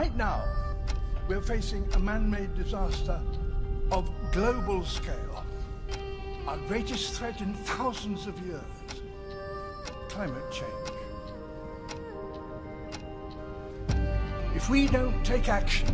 Right now, we're facing a man-made disaster of global scale. Our greatest threat in thousands of years, climate change. If we don't take action,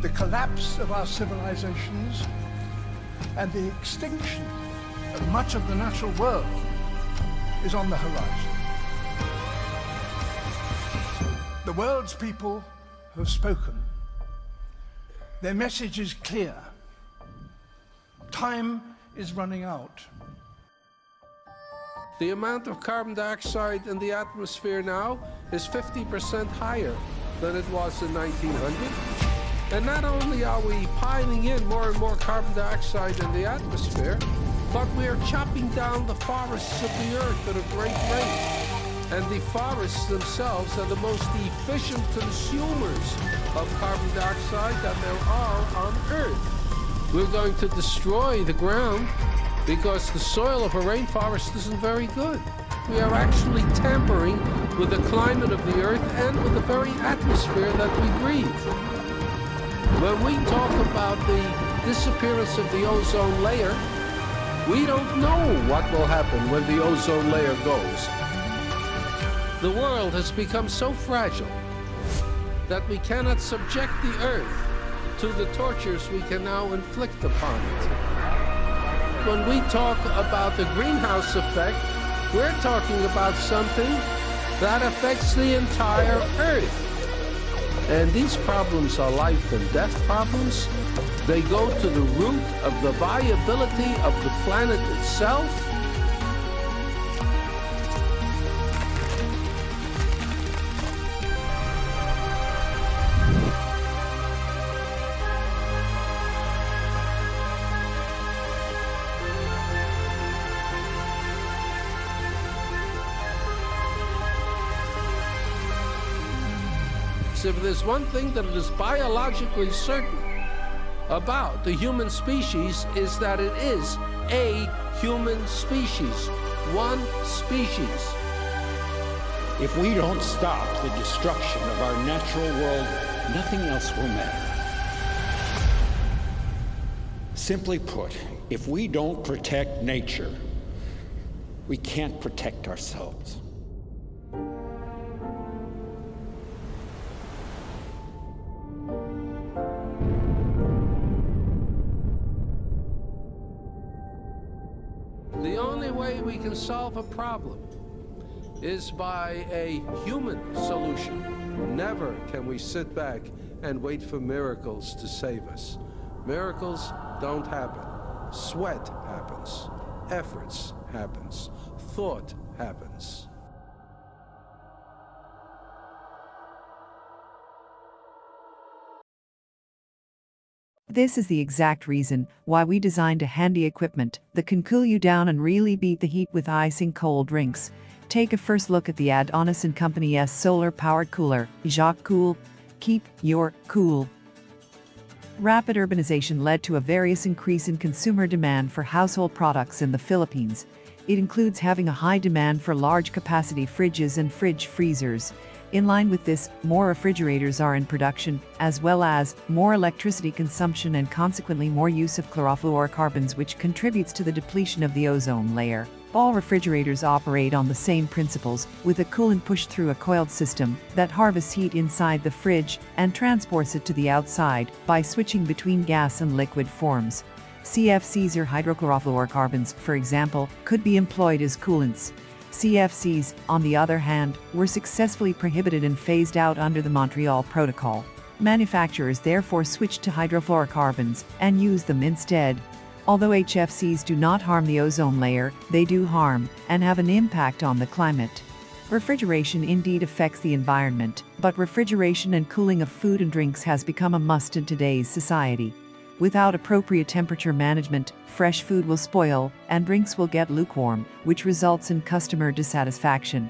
the collapse of our civilizations and the extinction of much of the natural world is on the horizon. The world's people have spoken. Their message is clear. Time is running out. The amount of carbon dioxide in the atmosphere now is 50% higher than it was in 1900. And not only are we piling in more and more carbon dioxide in the atmosphere, but we are chopping down the forests of the earth at a great rate. And the forests themselves are the most efficient consumers of carbon dioxide that there are on Earth. We're going to destroy the ground because the soil of a rainforest isn't very good. We are actually tampering with the climate of the Earth and with the very atmosphere that we breathe. When we talk about the disappearance of the ozone layer, we don't know what will happen when the ozone layer goes. The world has become so fragile that we cannot subject the Earth to the tortures we can now inflict upon it. When we talk about the greenhouse effect, we're talking about something that affects the entire Earth. And these problems are life and death problems. They go to the root of the viability of the planet itself. If there's one thing that is biologically certain about the human species is that it is a human species, one species. If we don't stop the destruction of our natural world, nothing else will matter. Simply put, if we don't protect nature, we can't protect ourselves. The only way we can solve a problem is by a human solution. Never can we sit back and wait for miracles to save us. Miracles don't happen. Sweat happens. Efforts happens. Thought happens. This is the exact reason why we designed a handy equipment that can cool you down and really beat the heat with icing cold drinks. Take a first look at the Adonis & Company's solar-powered cooler, Jacques Cool. Keep your cool. Rapid urbanization led to a various increase in consumer demand for household products in the Philippines. It includes having a high demand for large-capacity fridges and fridge freezers. In line with this, more refrigerators are in production, as well as more electricity consumption and consequently more use of chlorofluorocarbons, which contributes to the depletion of the ozone layer. All refrigerators operate on the same principles, with a coolant pushed through a coiled system that harvests heat inside the fridge and transports it to the outside by switching between gas and liquid forms. CFCs or hydrochlorofluorocarbons, for example, could be employed as coolants. CFCs, on the other hand, were successfully prohibited and phased out under the Montreal Protocol. Manufacturers therefore switched to hydrofluorocarbons and used them instead. Although HFCs do not harm the ozone layer, they do harm and have an impact on the climate. Refrigeration indeed affects the environment, but refrigeration and cooling of food and drinks has become a must in today's society. Without appropriate temperature management, fresh food will spoil and drinks will get lukewarm, which results in customer dissatisfaction.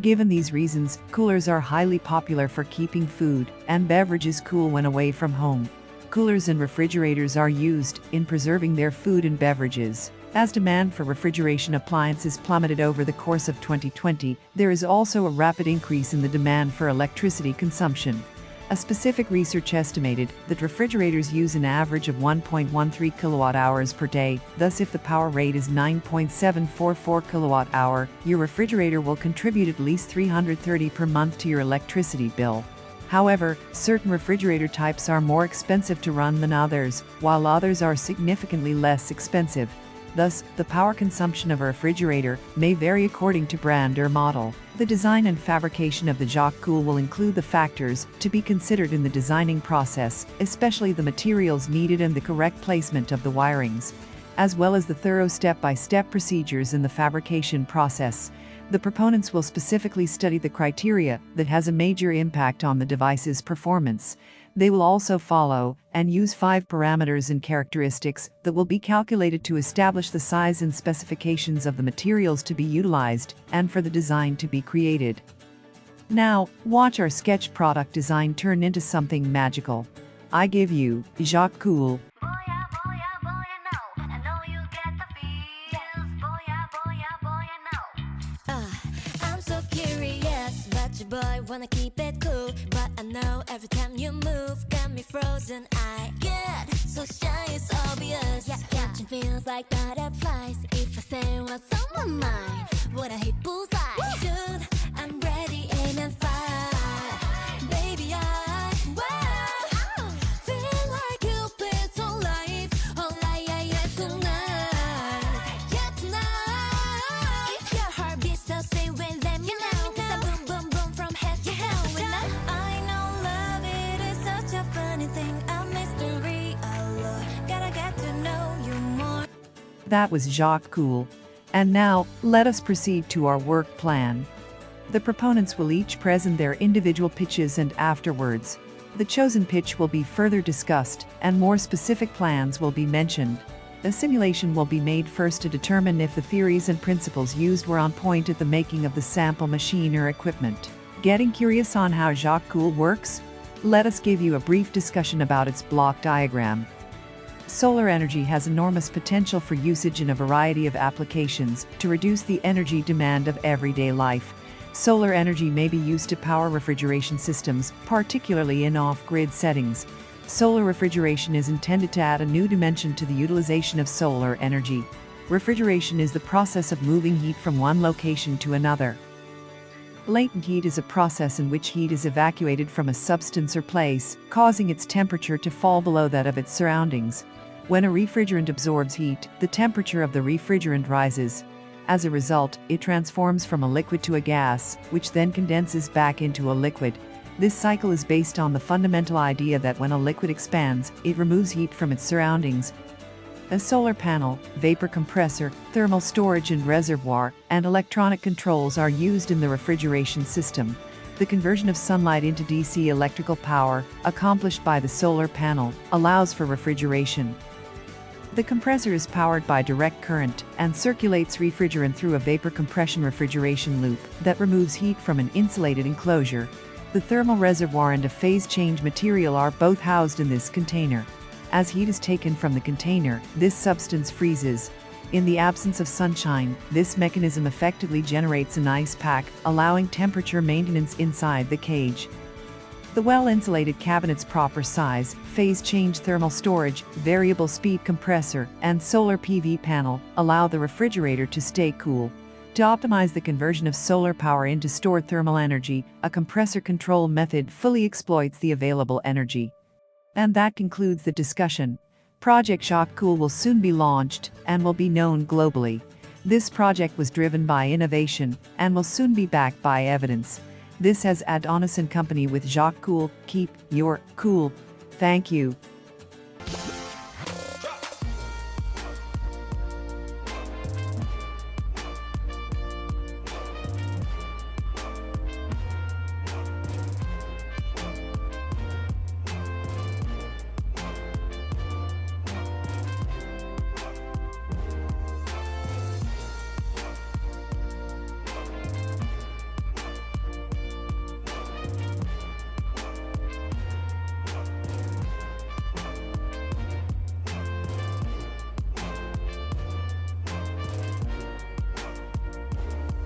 Given these reasons, coolers are highly popular for keeping food and beverages cool when away from home. Coolers and refrigerators are used in preserving their food and beverages. As demand for refrigeration appliances plummeted over the course of 2020, there is also a rapid increase in the demand for electricity consumption. A specific research estimated that refrigerators use an average of 1.13 kilowatt hours per day. Thus, if the power rate is 9.744 kilowatt hour, your refrigerator will contribute at least $330 per month to your electricity bill. However, certain refrigerator types are more expensive to run than others, while others are significantly less expensive. Thus, the power consumption of a refrigerator may vary according to brand or model. The design and fabrication of the Jacques-Cool will include the factors to be considered in the designing process, especially the materials needed and the correct placement of the wirings, as well as the thorough step-by-step procedures in the fabrication process. The proponents will specifically study the criteria that has a major impact on the device's performance. They will also follow and use 5 parameters and characteristics that will be calculated to establish the size and specifications of the materials to be utilized and for the design to be created. Now, watch our sketch product design turn into something magical. I give you Jacques-Cool. Boy, wanna keep it cool, but I know every time you move, got me frozen. I get so shy, it's obvious. Yeah, catching feels like butterflies. If I say what's on my mind, would I hit bullseye? Dude, I'm ready, aim and fire. Baby, feel like Cupid's on life, yeah, tonight. Yeah, tonight. If your heart beats, so stay with them, you know. Cause I boom, boom, boom from head to toe. And I know love, it is such a funny thing, a mystery, oh Lord. Gotta get to know you more. That was Jacques-Cool. And now, let us proceed to our work plan. The proponents will each present their individual pitches, and afterwards, the chosen pitch will be further discussed and more specific plans will be mentioned. A simulation will be made first to determine if the theories and principles used were on point at the making of the sample machine or equipment. Getting curious on how Jacques-Cool works? Let us give you a brief discussion about its block diagram. Solar energy has enormous potential for usage in a variety of applications to reduce the energy demand of everyday life. Solar energy may be used to power refrigeration systems, particularly in off-grid settings. Solar refrigeration is intended to add a new dimension to the utilization of solar energy. Refrigeration is the process of moving heat from one location to another. Latent heat is a process in which heat is evacuated from a substance or place, causing its temperature to fall below that of its surroundings. When a refrigerant absorbs heat, the temperature of the refrigerant rises. As a result, it transforms from a liquid to a gas, which then condenses back into a liquid. This cycle is based on the fundamental idea that when a liquid expands, it removes heat from its surroundings. A solar panel, vapor compressor, thermal storage and reservoir, and electronic controls are used in the refrigeration system. The conversion of sunlight into DC electrical power, accomplished by the solar panel, allows for refrigeration. The compressor is powered by direct current and circulates refrigerant through a vapor compression refrigeration loop that removes heat from an insulated enclosure. The thermal reservoir and a phase change material are both housed in this container. As heat is taken from the container, this substance freezes. In the absence of sunshine, this mechanism effectively generates an ice pack, allowing temperature maintenance inside the cage. The well-insulated cabinet's proper size, phase change thermal storage, variable speed compressor, and solar PV panel allow the refrigerator to stay cool. To optimize the conversion of solar power into stored thermal energy, a compressor control method fully exploits the available energy. And that concludes the discussion. Project Jacques-Cool will soon be launched and will be known globally. This project was driven by innovation and will soon be backed by evidence. This has Adonis & Company with Jacques-Cool. Keep your cool. Thank you.